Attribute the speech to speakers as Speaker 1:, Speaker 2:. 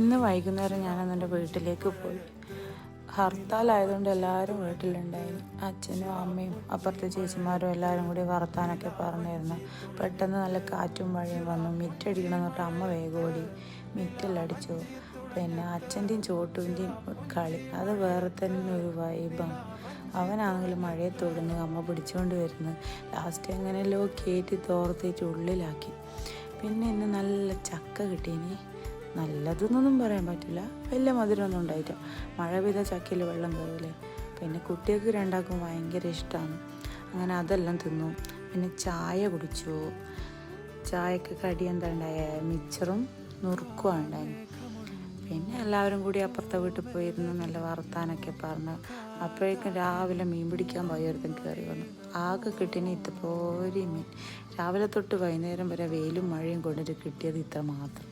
Speaker 1: ഇന്ന് വൈകുന്നേരം ഞാനന്ന് എൻ്റെ വീട്ടിലേക്ക് പോയി. ഹർത്താലായതുകൊണ്ട് എല്ലാവരും വീട്ടിലുണ്ടായിരുന്നു. അച്ഛനും അമ്മയും അപ്പുറത്തെ ചേച്ചിമാരും എല്ലാവരും കൂടി വർത്താനൊക്കെ പറഞ്ഞിരുന്നു. പെട്ടെന്ന് നല്ല കാറ്റും മഴയും വന്നു. മിറ്റടിക്കണമെന്ന് പറഞ്ഞിട്ട് അമ്മ വേഗം ഓടി മിറ്റെല്ലാം അടിച്ചു. പിന്നെ അച്ഛൻ്റെയും ചോട്ടുവിൻ്റെയും കളി അത് വേറെ തന്നെ ഒരു വൈബാണ്. അവനാണെങ്കിൽ മഴയത്തൊടുന്ന് അമ്മ പിടിച്ചുകൊണ്ട് വരുന്നു. ലാസ്റ്റ് എങ്ങനെയല്ലോ കയറ്റി തോർത്തിട്ട് ഉള്ളിലാക്കി. പിന്നെ ഇന്ന് നല്ല ചക്ക കിട്ടീനി. നല്ലതെന്നൊന്നും പറയാൻ പറ്റില്ല, വലിയ മധുരമൊന്നും ഉണ്ടായിട്ട്. മഴ പെയ്ത ചക്കയിൽ വെള്ളം കയറില്ലേ. പിന്നെ കുട്ടികൾക്ക് രണ്ടാൾക്കും ഭയങ്കര ഇഷ്ടമാണ്. അങ്ങനെ അതെല്ലാം തിന്നു. പിന്നെ ചായ കുടിച്ചു. ചായക്ക് കടി എന്താ ഉണ്ടായ മിച്ചറും നുറുക്കുമാണ് ഉണ്ടായിരുന്നു. പിന്നെ എല്ലാവരും കൂടി അപ്പുറത്തെ വീട്ടിൽ പോയിരുന്നു നല്ല വർത്താനൊക്കെ പറഞ്ഞ്. അപ്പോഴേക്കും രാവിലെ മീൻ പിടിക്കാൻ പോയവരുത്തും കയറി വന്നു. ആകെ കിട്ടിന് ഇതുപോലെ മീൻ. രാവിലെ തൊട്ട് വൈകുന്നേരം വരെ വെയിലും മഴയും കൊണ്ടിട്ട് കിട്ടിയത് ഇത്ര മാത്രം.